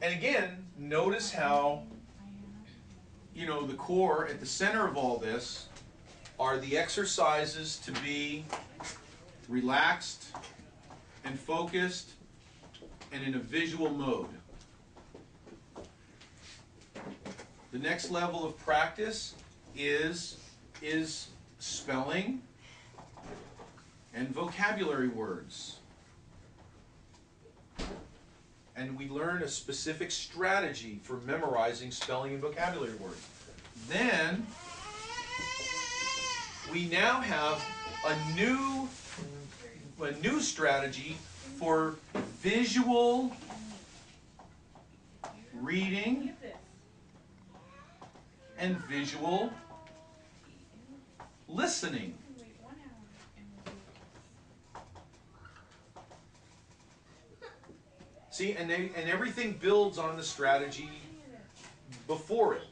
And again, notice how, the core at the center of all this are the exercises to be relaxed and focused and in a visual mode. The next level of practice is spelling and vocabulary words. And we learn a specific strategy for memorizing spelling and vocabulary words. Then we now have a new strategy for visual reading and visual listening. See, and everything builds on the strategy before it.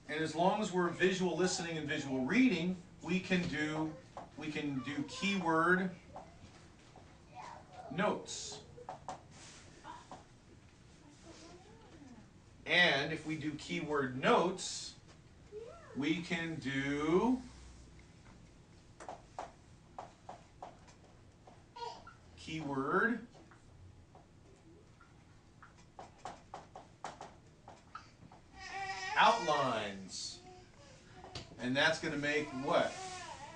And as long as we're visual listening and visual reading, we can do keyword notes. And if we do keyword notes, we can do keyword outlines. And that's going to make what?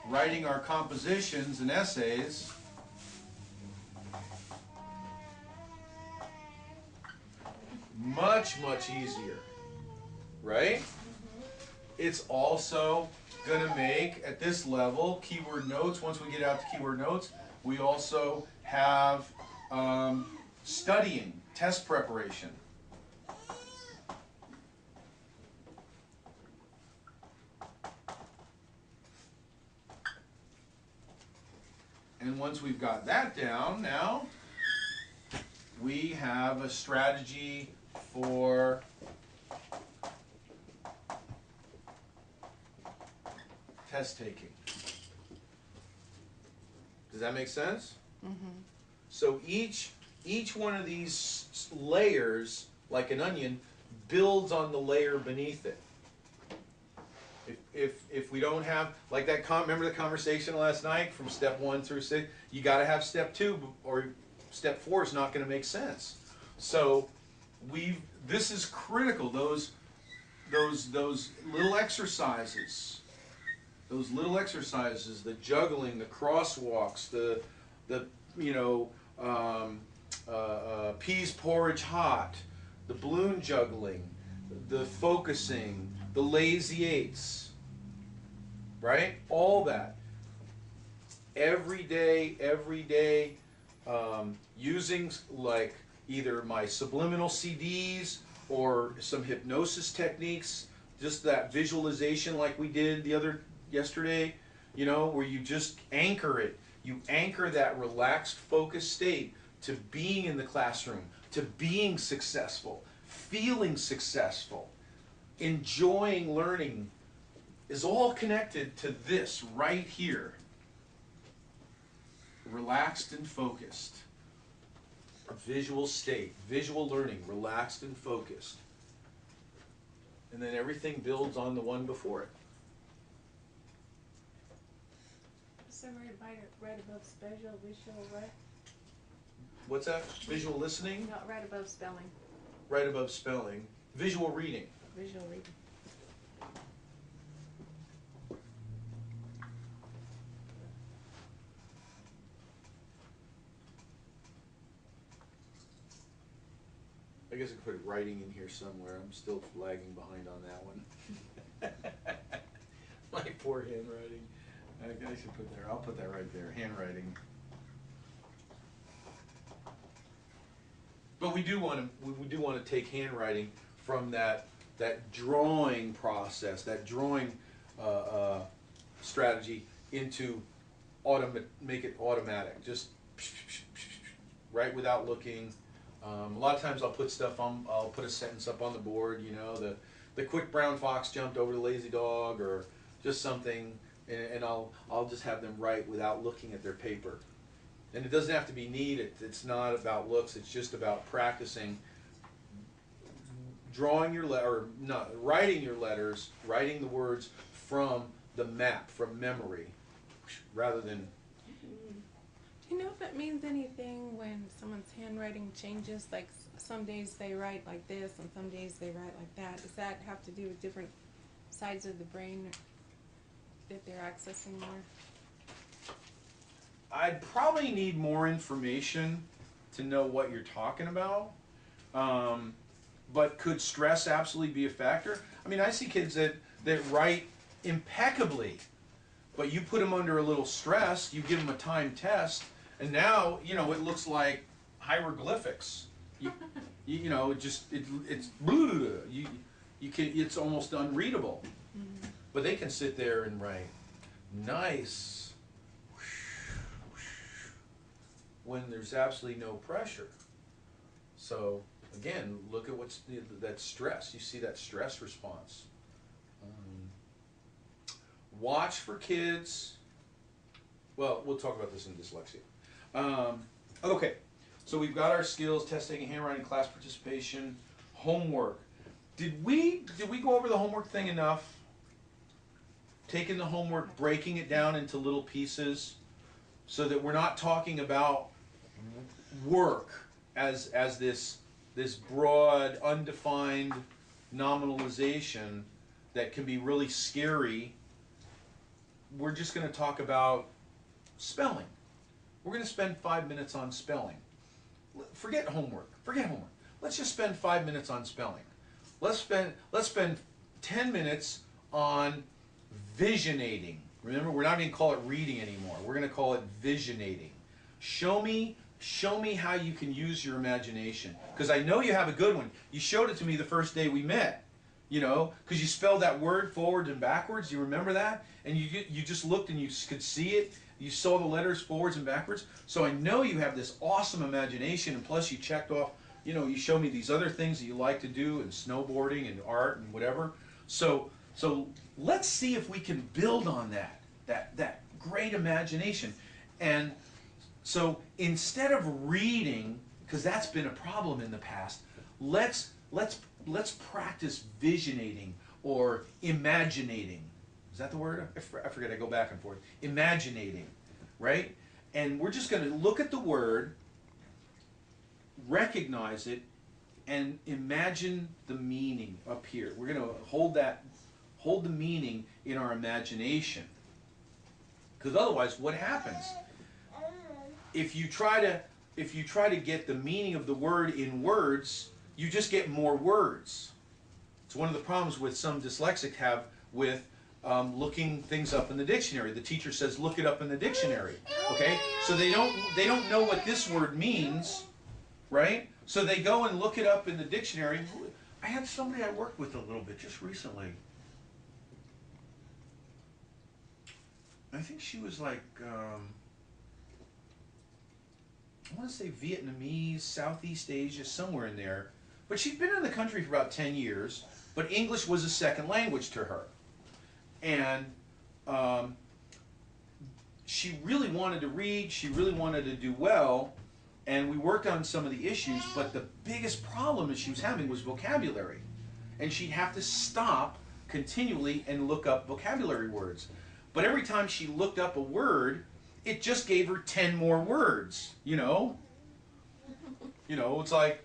Writing our compositions and essays much easier, right? It's also going to make, at this level, keyword notes. Once we get out to keyword notes, we also have studying, test preparation. And once we've got that down, now we have a strategy for test taking. Does that make sense? Mm-hmm. So each one of these layers, like an onion, builds on the layer beneath it. If we don't have, like that, remember the conversation last night from step 1 through 6? You got to have step 2, or step 4 is not going to make sense. So this is critical. Those little exercises, the juggling, the crosswalks, the peas porridge hot, the balloon juggling, the focusing, the lazy eights, right? All that. Every day, using like either my subliminal CDs or some hypnosis techniques, just that visualization like we did yesterday, where you just anchor it. You anchor that relaxed, focused state to being in the classroom, to being successful, feeling successful, enjoying learning, is all connected to this right here. Relaxed and focused. A visual state, visual learning, relaxed and focused. And then everything builds on the one before it. Summary right above special visual, right? What's that? Visual listening? No, right above spelling. Right above spelling. Visual reading. Visual reading. I guess I could put writing in here somewhere. I'm still lagging behind on that one. My poor handwriting. I should put there. I'll put that right there. Handwriting. But we do want to take handwriting from that drawing process, that drawing strategy into make it automatic. Just right without looking. A lot of times I'll put a sentence up on the board. The quick brown fox jumped over the lazy dog, or just something. and I'll just have them write without looking at their paper. And it doesn't have to be neat. It's not about looks. It's just about practicing drawing your or not writing your letters, writing the words from the map, from memory, rather than. Do you know if it means anything when someone's handwriting changes? Like some days they write like this, and some days they write like that. Does that have to do with different sides of the brain that they're accessing more? I'd probably need more information to know what you're talking about. But could stress absolutely be a factor? I mean, I see kids that write impeccably, but you put them under a little stress, you give them a timed test, and now, you know, it looks like hieroglyphics. You know, it's it's almost unreadable. Mm-hmm. But they can sit there and write nice when there's absolutely no pressure. So again, look at what's that stress. You see that stress response. Watch for kids. Well, we'll talk about this in dyslexia. Okay, so we've got our skills: test taking, handwriting, class participation, homework. Did we go over the homework thing enough? Taking the homework, breaking it down into little pieces, so that we're not talking about work as this broad, undefined nominalization that can be really scary. We're just going to talk about spelling. We're going to spend 5 minutes on spelling. Forget homework. Forget homework. Let's just spend 5 minutes on spelling. Let's spend 10 minutes on visionating. Remember, we're not going to call it reading anymore. We're going to call it visionating. Show me how you can use your imagination. Because I know you have a good one. You showed it to me the first day we met. You know, because you spelled that word forwards and backwards. You remember that? And you just looked and you could see it. You saw the letters forwards and backwards. So I know you have this awesome imagination. And plus you checked off, you know, you showed me these other things that you like to do, and snowboarding and art and whatever. So let's see if we can build on that great imagination. And so instead of reading, because that's been a problem in the past, let's practice visionating or imaginating. Is that the word? I forget, I go back and forth. Imaginating, right? And we're just going to look at the word, recognize it, and imagine the meaning up here. We're going to hold the meaning in our imagination. Because otherwise, what happens? If you try to get the meaning of the word in words, you just get more words. It's one of the problems with some dyslexics have with looking things up in the dictionary. The teacher says, look it up in the dictionary. Okay? So they don't know what this word means, right? So they go and look it up in the dictionary. I had somebody I worked with a little bit just recently. I think she was like, I want to say Vietnamese, Southeast Asia, somewhere in there. But she'd been in the country for about 10 years, but English was a second language to her. And she really wanted to read, she really wanted to do well, and we worked on some of the issues, but the biggest problem that she was having was vocabulary. And she'd have to stop continually and look up vocabulary words. But every time she looked up a word, it just gave her 10 more words, you know? You know, it's like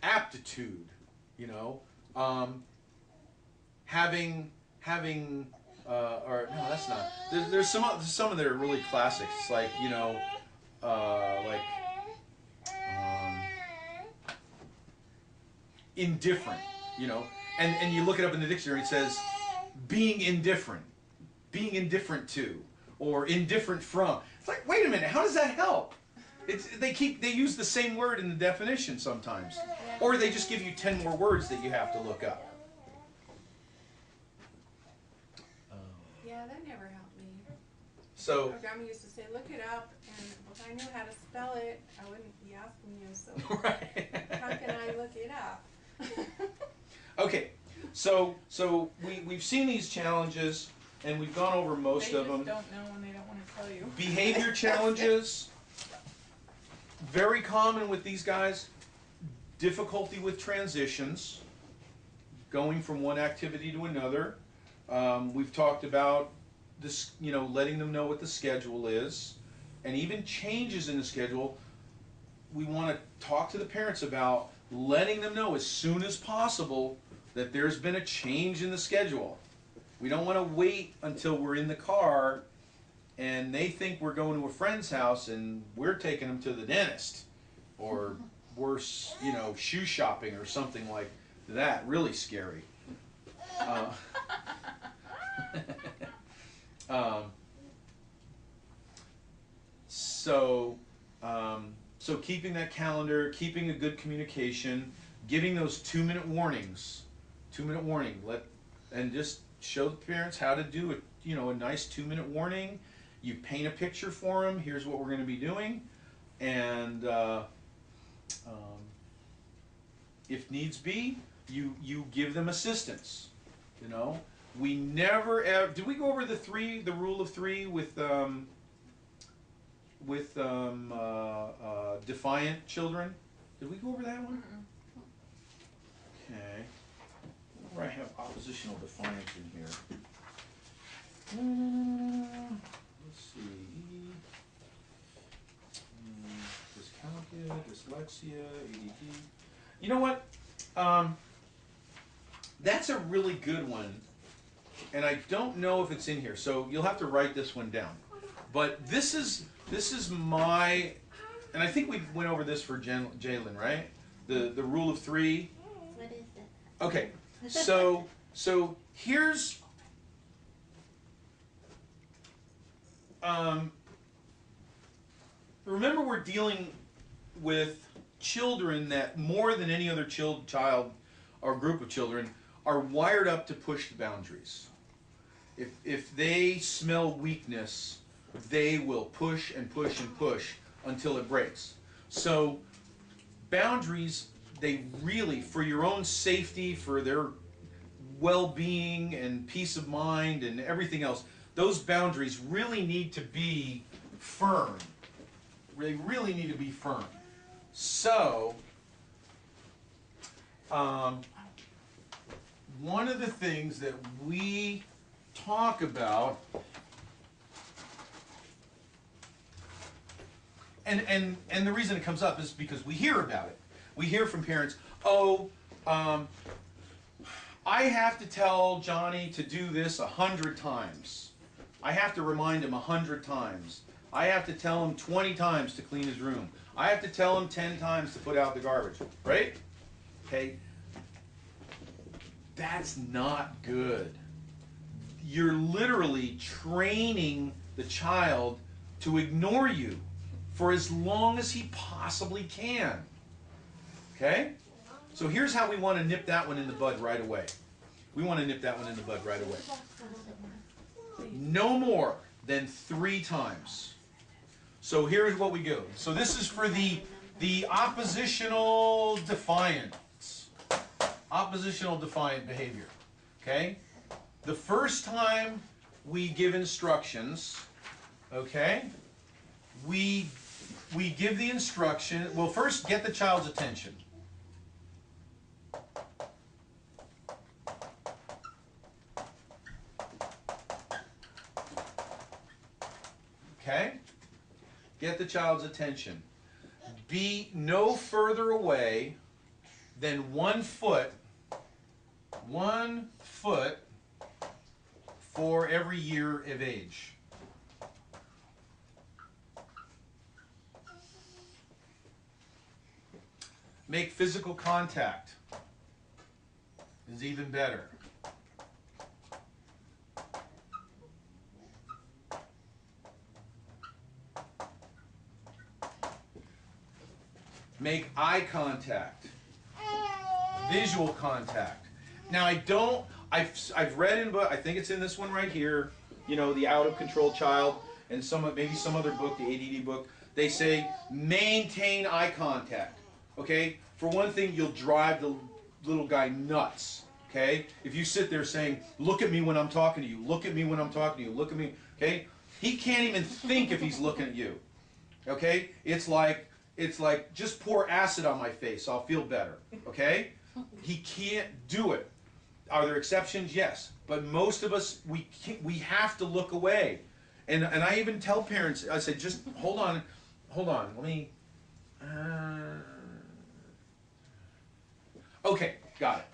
aptitude, you know? Having or no, that's not. There's some of that are really classics. It's like, you know, indifferent, you know? And you look it up in the dictionary, it says being indifferent to, or indifferent from. It's like, wait a minute, how does that help? They use the same word in the definition sometimes, or they just give you 10 more words that you have to look up. Yeah, that never helped me. So My grandma used to say, look it up, and if I knew how to spell it, I wouldn't be asking you, so right. how can I look it up? Okay, So we've seen these challenges, and we've gone over most of them. They just don't know when they don't want to tell you. Behavior challenges, very common with these guys. Difficulty with transitions, going from one activity to another. We've talked about this, letting them know what the schedule is, and even changes in the schedule. We want to talk to the parents about letting them know as soon as possible that there's been a change in the schedule. We don't want to wait until we're in the car and they think we're going to a friend's house and we're taking them to the dentist, or worse, shoe shopping or something like that. Really scary. So keeping that calendar, keeping a good communication, giving those 2-minute warnings. 2-minute warning. And just show the parents how to do it. A nice 2-minute warning. You paint a picture for them. Here's what we're going to be doing, and if needs be, you give them assistance. We never ever did we go over the rule of 3 with defiant children? Did we go over that one? Okay. Where I have oppositional defiance in here. Let's see. Dyscalculia, dyslexia, ADD. You know what? That's a really good one, and I don't know if it's in here, so you'll have to write this one down. But this is my, and I think we went over this for Jalen, right? The rule of 3. What is it? Okay, so here's remember, we're dealing with children that more than any other child or group of children are wired up to push the boundaries. If they smell weakness, they will push and push and push until it breaks. So boundaries, they really, for your own safety, for their well-being and peace of mind and everything else, those boundaries really need to be firm. They really need to be firm. So, one of the things that we talk about, and the reason it comes up is because we hear about it. We hear from parents, I have to tell Johnny to do this 100 times. I have to remind him 100 times. I have to tell him 20 times to clean his room. I have to tell him 10 times to put out the garbage, right? Okay, that's not good. You're literally training the child to ignore you for as long as he possibly can. Okay? So here's how we want to nip that one in the bud right away. We want to nip that one in the bud right away. No more than 3 times. So here's what we go. So this is for the oppositional defiance. Oppositional defiant behavior. Okay? The first time we give instructions, okay, we give the instruction. Well, first get the child's attention. Okay? Get the child's attention. Be no further away than 1 foot. 1 foot for every year of age. Make physical contact is even better. Make eye contact, visual contact. Now I've read in book, I think it's in this one right here, the out of control child, and maybe some other book, the ADD book, they say maintain eye contact. Okay? For one thing, you'll drive the little guy nuts Okay? If you sit there saying, look at me when I'm talking to you, look at me when I'm talking to you, look at me, okay? He can't even think if he's looking at you. Okay? It's like just pour acid on my face, I'll feel better. Okay? He can't do it. Are there exceptions? Yes. But most of us, we have to look away. And I even tell parents, I say, just hold on, let me, okay, got it.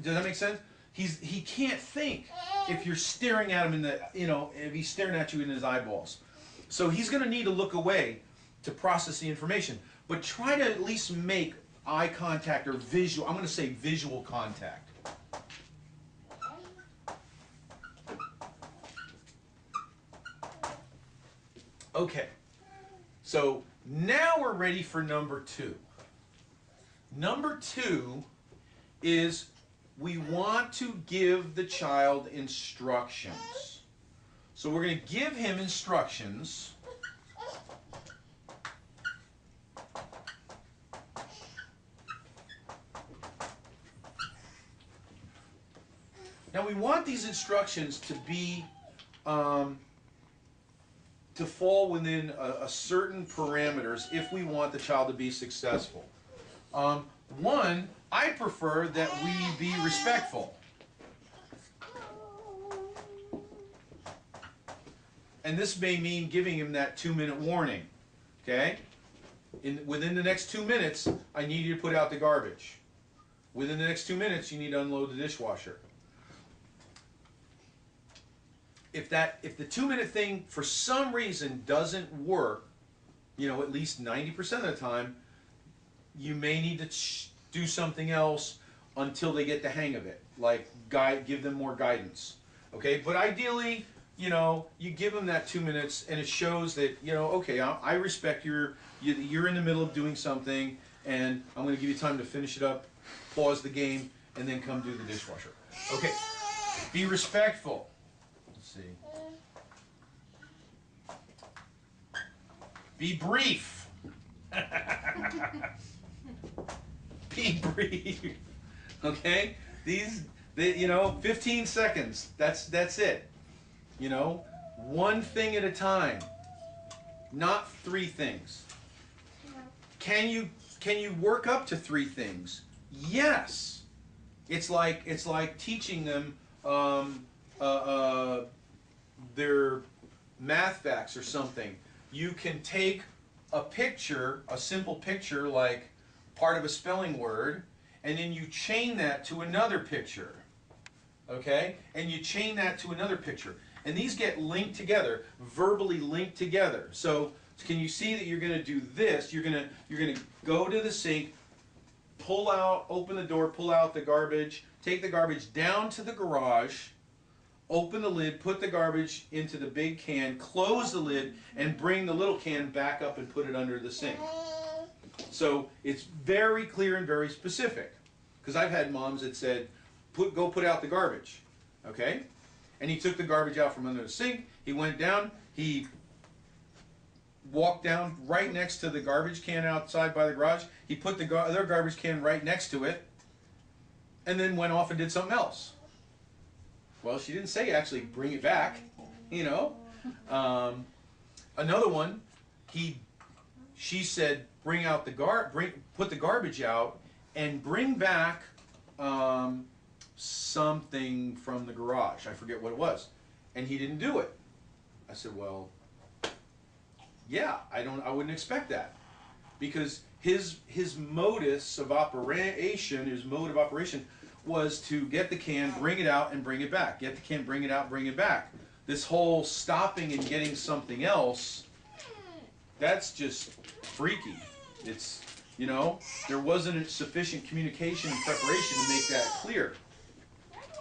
Does that make sense? He can't think if you're staring at him in the, if he's staring at you in his eyeballs. So he's going to need to look away to process the information. But try to at least make eye contact or visual, I'm going to say visual contact. Okay, so now we're ready for number 2. Number 2 is we want to give the child instructions. So we're going to give him instructions. Now we want these instructions to be to fall within a certain parameters if we want the child to be successful. One, I prefer that we be respectful. And this may mean giving him that 2-minute warning. Okay? Within the next 2 minutes, I need you to put out the garbage. Within the next 2 minutes, you need to unload the dishwasher. If the 2-minute thing for some reason doesn't work, at least 90% of the time, you may need to do something else until they get the hang of it, like give them more guidance. Okay, but ideally, you give them that 2 minutes, and it shows that okay, I respect you're in the middle of doing something, and I'm going to give you time to finish it up, pause the game, and then come do the dishwasher. Okay, be respectful. Let's see. Be brief. Be brief. Okay? 15 seconds. That's it. One thing at a time. Not 3 things. Can you work up to 3 things? Yes. It's like teaching them their math facts or something. You can take a picture, a simple picture like part of a spelling word, and then you chain that to another picture. Okay? And you chain that to another picture. And these get linked together, verbally linked together. So can you see that you're going to do this? You're going to go to the sink, open the door, pull out the garbage, take the garbage down to the garage, open the lid, put the garbage into the big can, close the lid, and bring the little can back up and put it under the sink. So it's very clear and very specific. Because I've had moms that said, go put out the garbage. Okay? And he took the garbage out from under the sink, he went down, he walked down right next to the garbage can outside by the garage, he put the other garbage can right next to it, and then went off and did something else. Well, she didn't say actually bring it back, Another one, she said bring out put the garbage out and bring back something from the garage. I forget what it was, and he didn't do it. I said, well, yeah, I wouldn't expect that, because his mode of operation was to get the can, bring it out, and bring it back. Get the can, bring it out, bring it back. This whole stopping and getting something else, that's just freaky. It's, there wasn't sufficient communication and preparation to make that clear.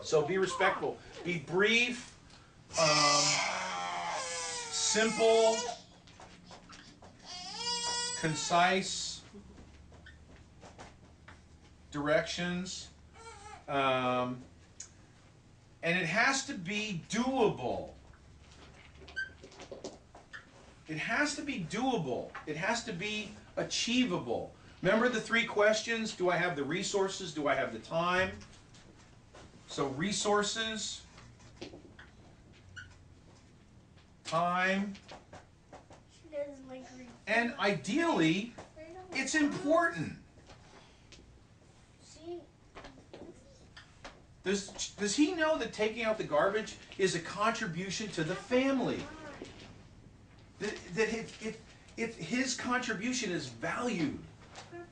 So be respectful. Be brief, simple, concise directions. And it has to be doable. It has to be doable. It has to be achievable. Remember the 3 questions? Do I have the resources? Do I have the time? So resources, time, and ideally, it's important. Does he know that taking out the garbage is a contribution to the family? That if his contribution is valued.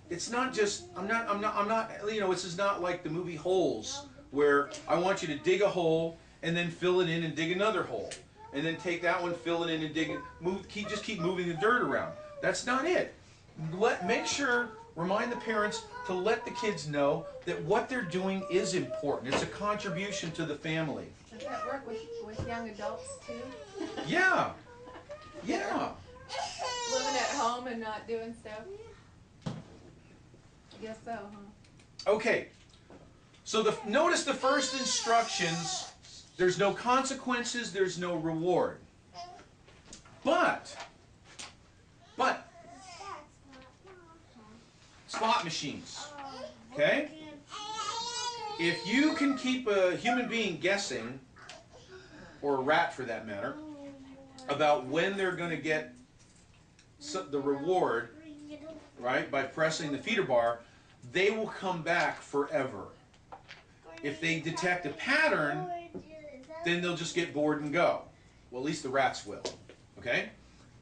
It's not just, I'm not, you know, this is not like the movie Holes, where I want you to dig a hole and then fill it in and dig another hole. And then take that one, fill it in and dig it, just keep moving the dirt around. That's not it. Make sure, remind the parents to let the kids know that what they're doing is important. It's a contribution to the family. Does that work with young adults too? Yeah. Yeah. Living at home and not doing stuff? I guess so, huh? Okay. So notice the first instructions, there's no consequences, there's no reward. But slot machines, okay? If you can keep a human being guessing, or a rat for that matter, about when they're going to get the reward, right, by pressing the feeder bar, they will come back forever. If they detect a pattern, then they'll just get bored and go. Well, at least the rats will, okay?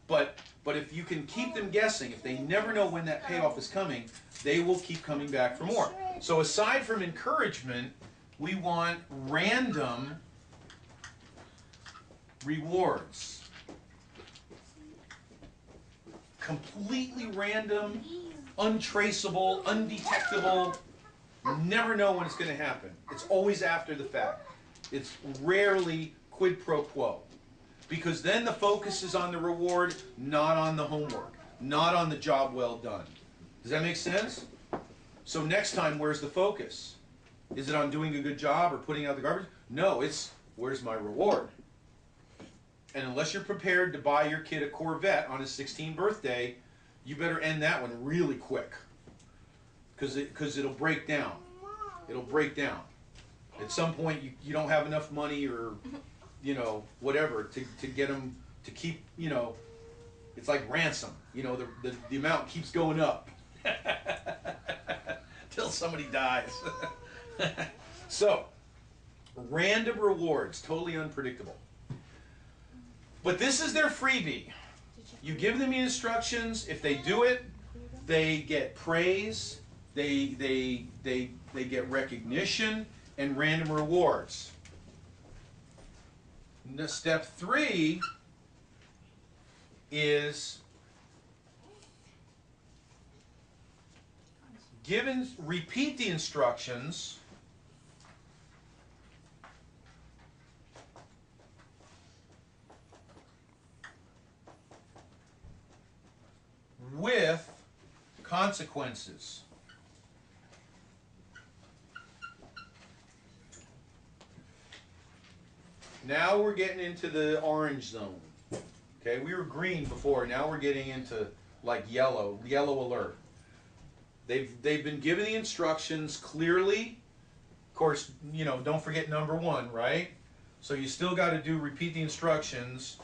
But if you can keep them guessing, if they never know when that payoff is coming, they will keep coming back for more. So aside from encouragement, we want random rewards. Completely random, untraceable, undetectable, never know when it's going to happen. It's always after the fact. It's rarely quid pro quo. Because then the focus is on the reward, not on the homework, not on the job well done. Does that make sense? So next time, where's the focus? Is it on doing a good job or putting out the garbage? No, it's where's my reward? And unless you're prepared to buy your kid a Corvette on his 16th birthday, you better end that one really quick. Because it'll break down. It'll break down. At some point, you don't have enough money or, you know, whatever, to get them to keep, you know, it's like ransom. You know, the amount keeps going up. Till somebody dies. So, random rewards, totally unpredictable. But this is their freebie. You give them the instructions. If they do it, they get praise. They get recognition and random rewards. Now, step 3 is repeat the instructions with consequences. Now we're getting into the orange zone. Okay, we were green before. Now we're getting into like yellow alert. They've been given the instructions clearly. Of course, you know, don't forget number 1, right? So you still got to repeat the instructions,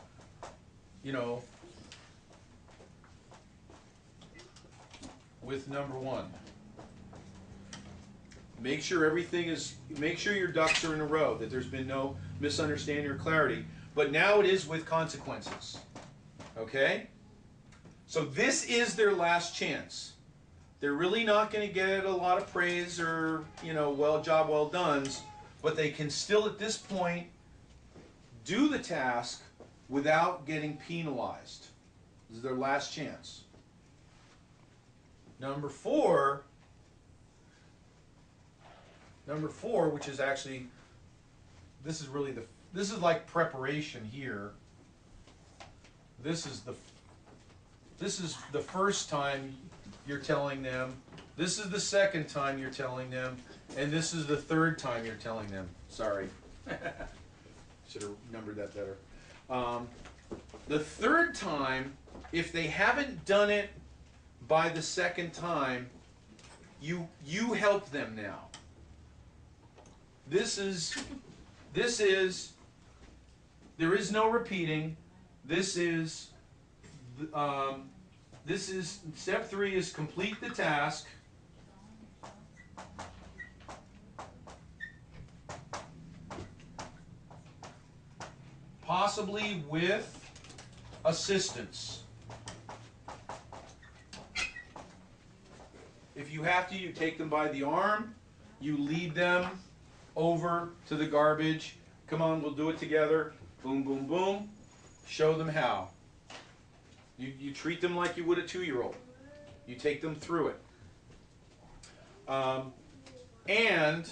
you know, with number 1. Make sure make sure your ducks are in a row, that there's been no misunderstanding or clarity. But now it is with consequences. Okay? So this is their last chance. They're really not going to get a lot of praise or, you know, job well done's, but they can still at this point do the task without getting penalized. This is their last chance. Number 4, which is actually, this is like preparation here. This is the first time you're telling them. This is the second time you're telling them, and this is the third time you're telling them. Sorry, should have numbered that better. The third time, if they haven't done it by the second time, you help them now. This is, there is no repeating. This is, step 3 is complete the task. Possibly with assistance. If you have to, you take them by the arm, you lead them over to the garbage. Come on, we'll do it together. Boom, boom, boom. Show them how. You treat them like you would a 2-year-old. You take them through it. And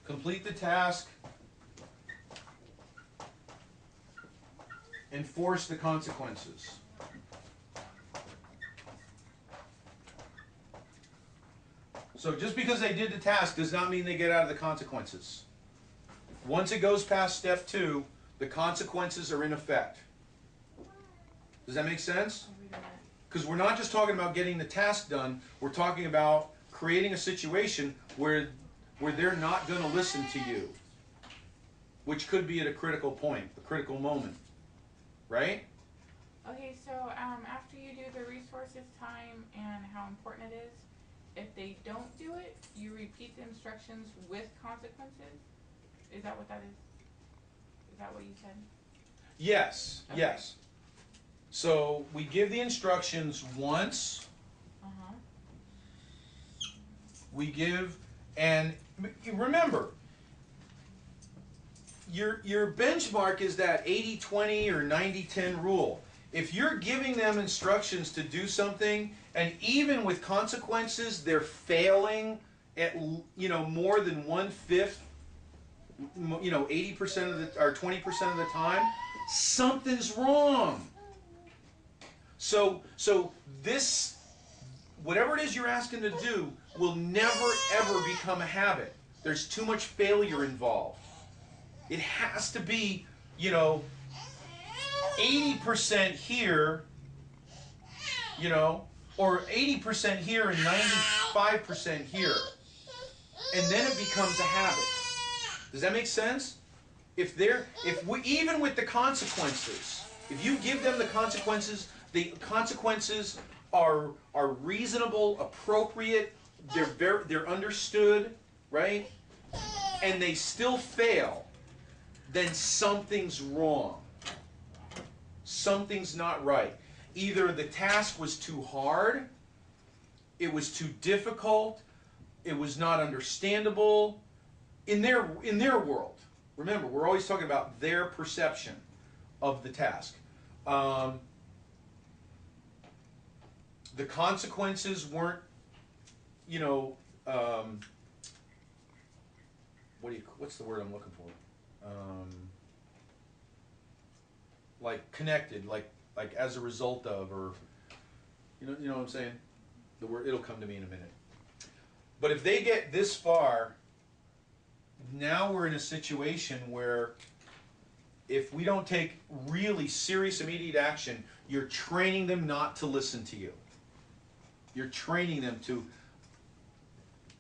complete the task. Enforce the consequences. So just because they did the task does not mean they get out of the consequences. Once it goes past step 2, the consequences are in effect. Does that make sense? Because we're not just talking about getting the task done, we're talking about creating a situation where they're not going to listen to you, which could be at a critical point, a critical moment. Right? Okay, so after you do the resources, time, and how important it is, if they don't do it, you repeat the instructions with consequences? Is that what that is? Is that what you said? Yes, Okay. yes. So we give the instructions once. Uh-huh. We give, and remember, your benchmark is that 80-20 or 90-10 rule. If you're giving them instructions to do something, and even with consequences, they're failing at more than 1/5, 80% of the or 20% of the time, something's wrong. So this, whatever it is you're asking to do, will never ever become a habit. There's too much failure involved. It has to be, 80% here, or 80% here and 95% here. And then it becomes a habit. Does that make sense? Even with the consequences, if you give them the consequences are reasonable, appropriate, they're understood, right? And they still fail, then something's wrong. Something's not right. Either the task was too hard, it was too difficult, it was not understandable in their world. Remember, we're always talking about their perception of the task. The consequences weren't, what's the word I'm looking for? Like connected, like as a result of, or you know what I'm saying? The word, it'll come to me in a minute. But if they get this far, now we're in a situation where if we don't take really serious immediate action, you're training them not to listen to you. You're training them to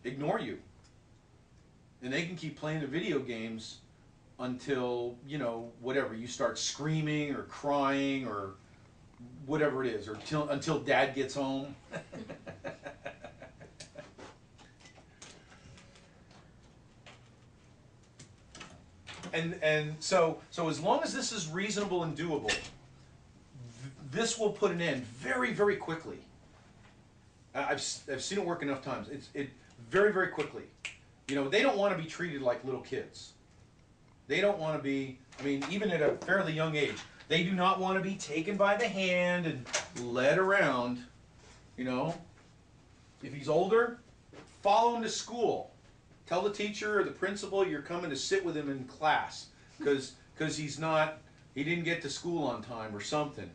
ignore you. And they can keep playing the video games until, whatever, you start screaming or crying or whatever it is, or until dad gets home. And so as long as this is reasonable and doable, this will put an end very, very quickly. I've seen it work enough times. It very, very quickly. They don't want to be treated like little kids. They don't want to be, even at a fairly young age, they do not want to be taken by the hand and led around. If he's older, follow him to school. Tell the teacher or the principal you're coming to sit with him in class because he didn't get to school on time or something.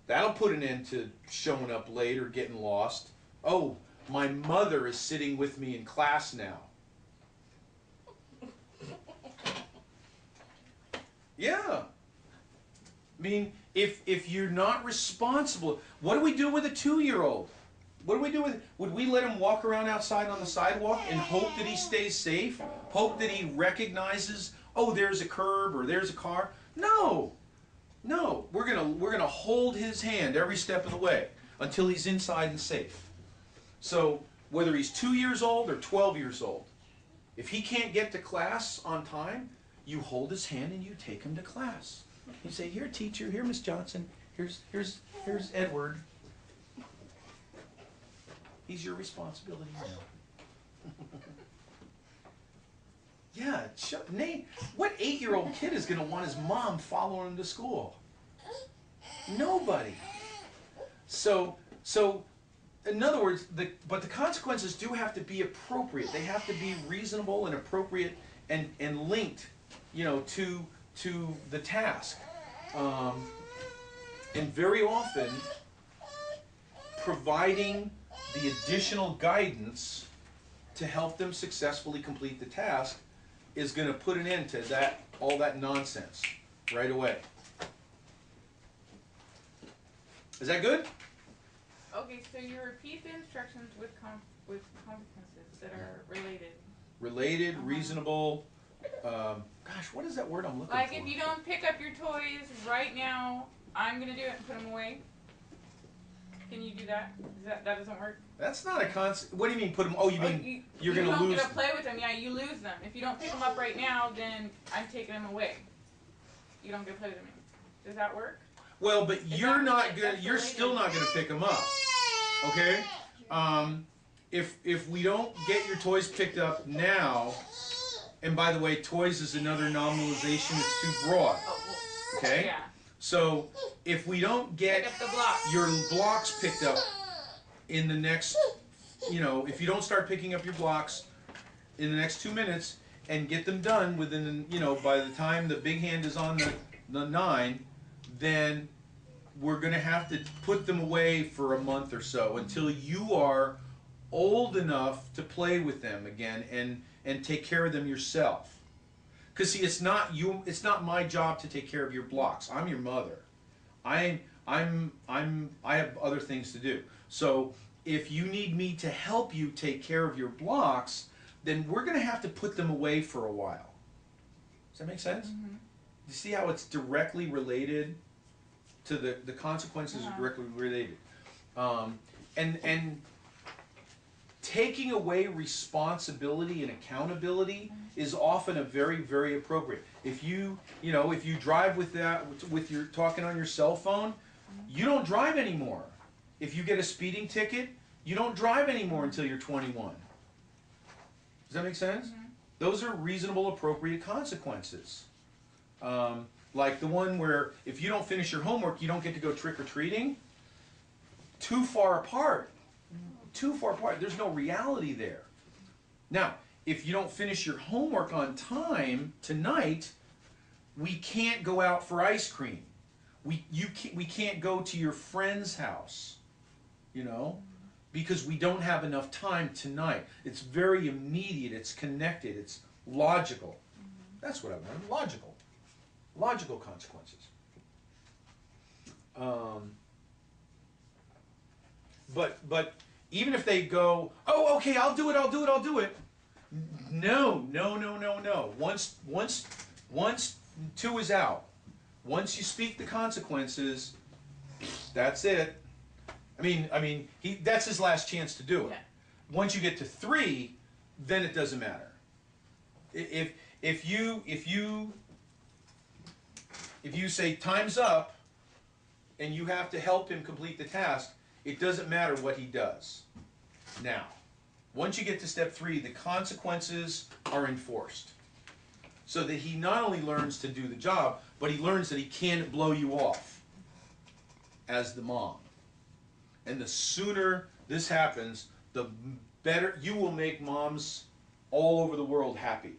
That'll put an end to showing up late or getting lost. Oh, my mother is sitting with me in class now. Yeah. If you're not responsible, what do we do with a 2-year-old? What do we do with it? Would we let him walk around outside on the sidewalk and hope that he stays safe? Hope that he recognizes, oh, there's a curb or there's a car? No. No. We're gonna hold his hand every step of the way until he's inside and safe. So whether he's 2 years old or 12 years old, if he can't get to class on time, you hold his hand and you take him to class. You say, here, teacher, here, Miss Johnson, here's Edward. He's your responsibility now. Yeah, Nate, what 8-year-old kid is going to want his mom following him to school? Nobody. So in other words, but the consequences do have to be appropriate. They have to be reasonable and appropriate and linked, to the task. And very often, providing the additional guidance to help them successfully complete the task is going to put an end to all that nonsense right away. Is that good? Okay, so you repeat the instructions with consequences that are related. Related, reasonable. Gosh, what is that word I'm looking for? Like if you don't pick up your toys right now, I'm gonna do it and put them away. Can you do that? That doesn't work? That's not a concept. What do you mean put them? Oh, you mean you're going to lose them. You don't get to play with them. Yeah, you lose them. If you don't pick them up right now, then I'm taking them away. You don't get to play with them. Does that work? Well, but you're not good. You're still not going to pick them up. Okay? If we don't get your toys picked up now, and by the way, toys is another nominalization. It's too broad. Okay? Yeah. So if we don't get your blocks picked up in the next, if you don't start picking up your blocks in the next 2 minutes and get them done within, by the time the big hand is on the 9, then we're going to have to put them away for a month or so until you are old enough to play with them again and take care of them yourself. Because see, it's not my job to take care of your blocks. I'm your mother. I have other things to do. So if you need me to help you take care of your blocks, then we're going to have to put them away for a while. Does that make sense? Mm-hmm. You see how it's directly related to the consequences are directly related. And taking away responsibility and accountability is often a very, very appropriate. If you drive with your talking on your cell phone, you don't drive anymore. If you get a speeding ticket, you don't drive anymore until you're 21. Does that make sense? Mm-hmm. Those are reasonable, appropriate consequences. Like the one where if you don't finish your homework, you don't get to go trick-or-treating. Too far apart. Too far apart. There's no reality there. Now, if you don't finish your homework on time tonight, we can't go out for ice cream. We can't go to your friend's house, because we don't have enough time tonight. It's very immediate. It's connected. It's logical. That's what I meant. Logical. Logical consequences. But even if they go, oh, okay, I'll do it. No. Once 2 is out, once you speak the consequences, that's it. I mean, that's his last chance to do it. Yeah. Once you get to 3, then it doesn't matter. If you say time's up, and you have to help him complete the task, it doesn't matter what he does. Now, once you get to step 3, the consequences are enforced. So that he not only learns to do the job, but he learns that he can't blow you off as the mom. And the sooner this happens, the better you will make moms all over the world happy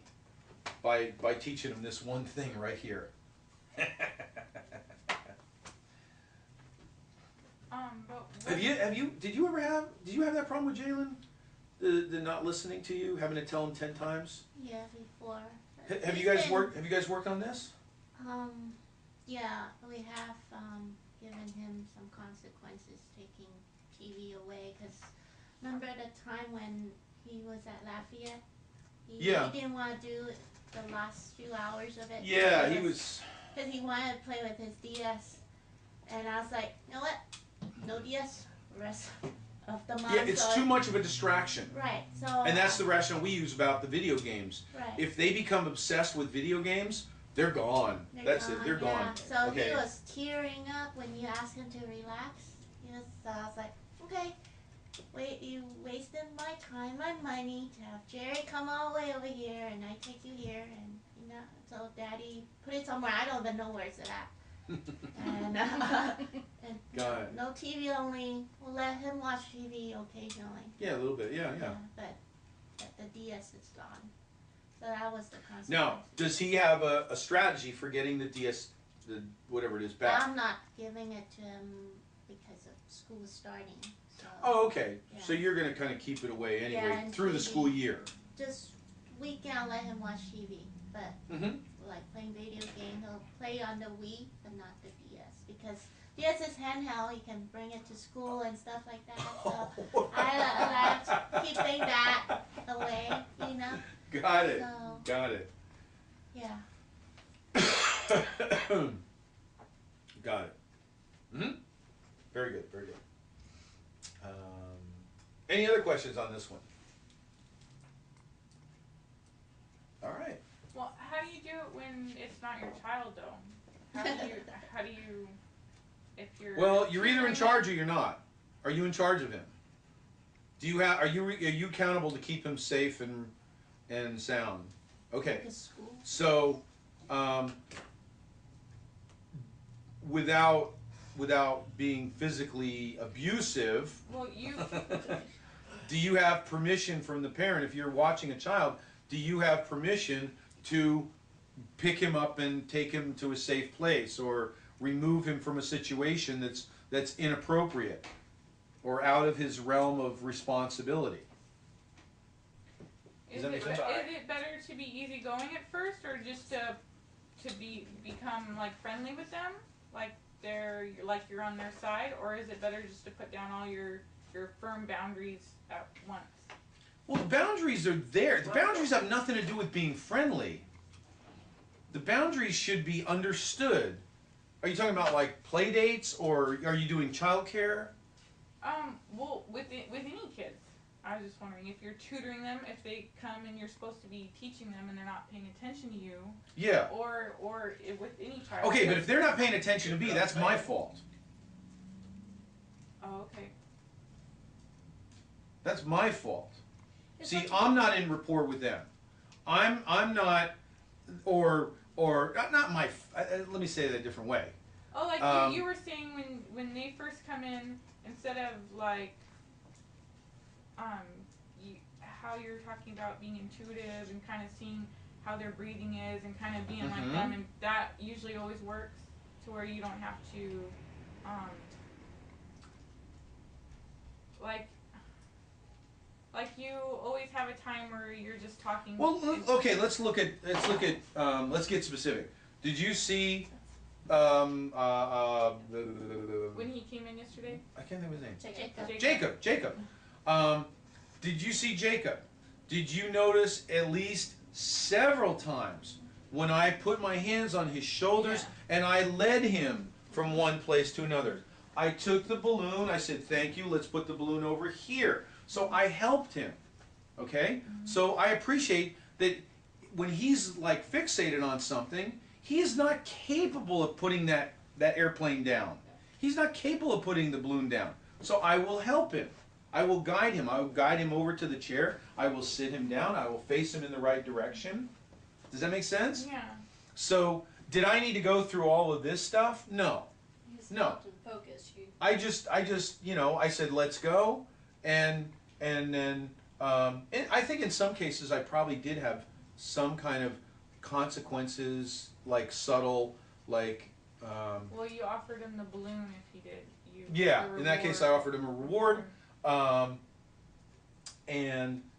by teaching them this one thing right here. Did you have that problem with Jalen? The not listening to you, having to tell him 10 times? Yeah, before. Have you guys worked on this? Yeah, we have given him some consequences, taking TV away, because remember the time when he was at Lafayette? Yeah. He didn't want to do the last few hours of it. Yeah, he was. Because he wanted to play with his DS. And I was like, you know what? No DS the rest of the month. Yeah, it's too much of a distraction. Right. So. And that's the rationale we use about the video games. Right. If they become obsessed with video games, they're gone. That's it. They're gone. So okay. he was tearing up when you asked him to relax. I was like, okay, wait, you wasted my time, my money to have Jerry come all the way over here, and I take you here, and so Daddy put it somewhere. I don't even know where it's at. and Got it. No TV only. We'll let him watch TV occasionally. Yeah, a little bit. Yeah. But the DS is gone. So that was the consequence. Now, does he have a strategy for getting the DS, whatever it is, back? I'm not giving it to him because of school starting. So Oh, okay. Yeah. So you're going to kind of keep it away anyway and through the TV. school year. Just weekend I'll let him watch TV, but like playing video game, he'll play on the Wii, but not the DS because DS is handheld. You can bring it to school and stuff like that. So I like to keep that away, Got it. So, Got it. yeah. Got it. Very good. Very good. Any other questions on this one? All right. Well, how do you do it when it's not your child, though? How do you, if you're... Well, you're either in charge or you're not. Are you in charge of him? Do you have? Are you accountable to keep him safe and sound? Okay. So, without being physically abusive, Well, you... do you have permission from the parent? If you're watching a child, do you have permission to pick him up and take him to a safe place, or remove him from a situation that's inappropriate or out of his realm of responsibility? Is it better to be easygoing at first, or just to become like friendly with them, like you're on their side, or is it better just to put down all your firm boundaries at once? Well, the boundaries are there. The boundaries have nothing to do with being friendly. The boundaries should be understood. Are you talking about like play dates, or are you doing childcare? Well, with any kids, I was just wondering if you're tutoring them, if they come and you're supposed to be teaching them and they're not paying attention to you. Yeah. Or with any child. Okay, but if they're not paying attention to me, that's my fault. Oh, okay. That's my fault. See, I'm not in rapport with them. I'm not, or not my. Let me say it a different way. Oh, like you were saying when they first come in, instead of like, how you're talking about being intuitive and kind of seeing how their breathing is and kind of being like them, and that usually always works to where you don't have to, like you always have a time where you're just talking. Well, okay, let's get specific. Did you see when he came in yesterday? I can't think of his name. Jacob. Did you see Jacob? Did you notice at least several times when I put my hands on his shoulders and I led him from one place to another? I took the balloon, I said, thank you, let's put the balloon over here. So I helped him, okay? So I appreciate that when he's like fixated on something, he is not capable of putting that airplane down. He's not capable of putting the balloon down. So I will help him. I will guide him. I will guide him over to the chair. I will sit him down. I will face him in the right direction. Does that make sense? Yeah. So did I need to go through all of this stuff? No. No. Focus. I just, I said, let's go. And then I think in some cases I probably did have some kind of consequences, like subtle, like. Well, you offered him the balloon if he did. Yeah, in that case I offered him a reward, and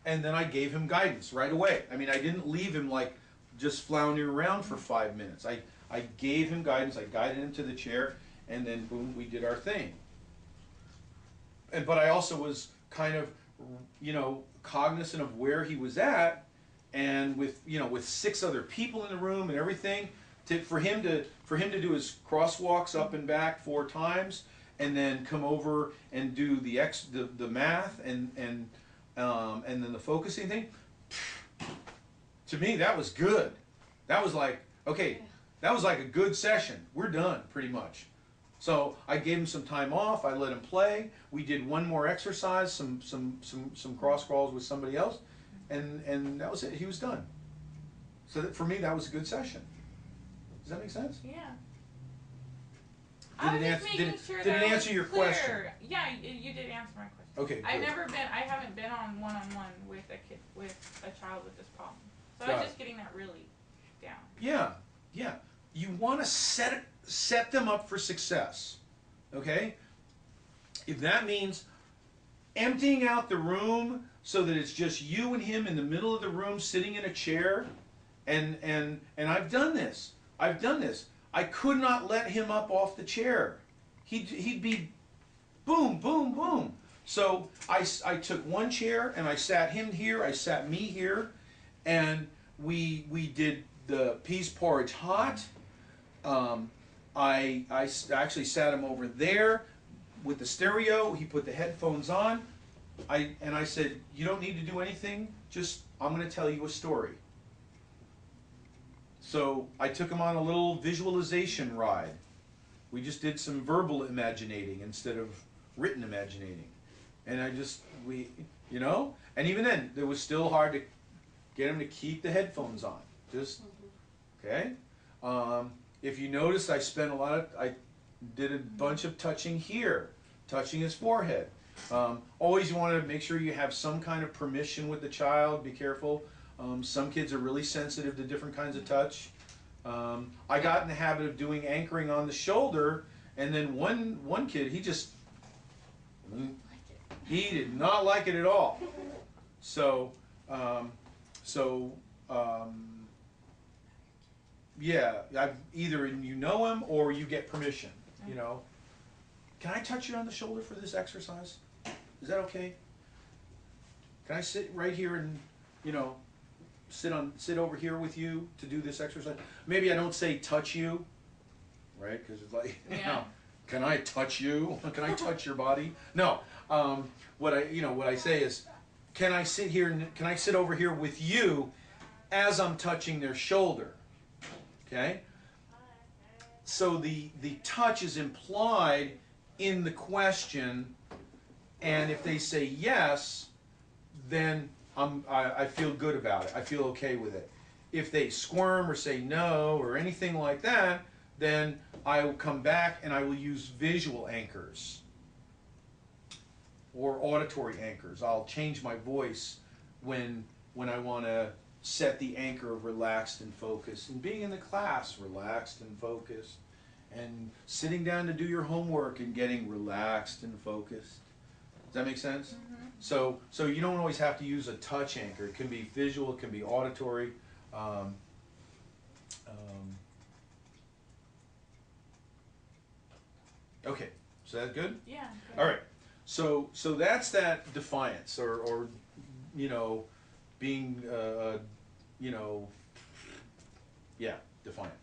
then I gave him guidance right away. I mean, I didn't leave him like just floundering around for 5 minutes. I gave him guidance. I guided him to the chair, and then boom, we did our thing. But I also was kind of you know, cognizant of where he was at, and with, you know, with 6 other people in the room and everything, for him to do his crosswalks up and back 4 times, and then come over and do the math and then the focusing thing. To me, that was good. That was like, okay, that was like a good session. We're done, pretty much. So I gave him some time off. I let him play. We did one more exercise, some cross crawls with somebody else, and that was it. He was done. So that, for me, that was a good session. Does that make sense? Yeah. Did it answer your question? Yeah, you did answer my question. Okay. I good. haven't been on one-on-one with a child with this problem. So I Got was it. just getting that really down. Yeah, yeah. You want to set them up for success, okay? If that means emptying out the room so that it's just you and him in the middle of the room sitting in a chair, and I've done this. I could not let him up off the chair. He'd be boom, boom, boom. So I took one chair and I sat him here, I sat me here, and we did the peas porridge hot. I actually sat him over there with the stereo. He put the headphones on. I said, you don't need to do anything, just I'm going to tell you a story. So I took him on a little visualization ride. We just did some verbal imaginating instead of written imaginating. And you know, and even then, it was still hard to get him to keep the headphones on. Just, okay? If you notice, I did a bunch of touching here, touching his forehead. Always you want to make sure you have some kind of permission with the child. Be careful. Some kids are really sensitive to different kinds of touch. I got in the habit of doing anchoring on the shoulder, and then one kid, he did not like it at all. So, yeah, either you know him or you get permission. You know, can I touch you on the shoulder for this exercise? Is that okay? Can I sit right here and, you know, sit over here with you to do this exercise? Maybe I don't say touch you, right? Because it's like, Yeah. you know, can I touch you? Can I touch your body? No. What I say is, can I sit over here with you as I'm touching their shoulder? Okay? So the touch is implied in the question, and if they say yes, then I feel good about it. I feel okay with it. If they squirm or say no or anything like that, then I will come back and I will use visual anchors or auditory anchors. I'll change my voice when I want to set the anchor of relaxed and focused. And being in the class, relaxed and focused. And sitting down to do your homework and getting relaxed and focused. Does that make sense? Mm-hmm. So you don't always have to use a touch anchor. It can be visual, it can be auditory. Okay, so that's good? Yeah. Good. All right. So that's that defiance, or you know, being you know, yeah, defiant.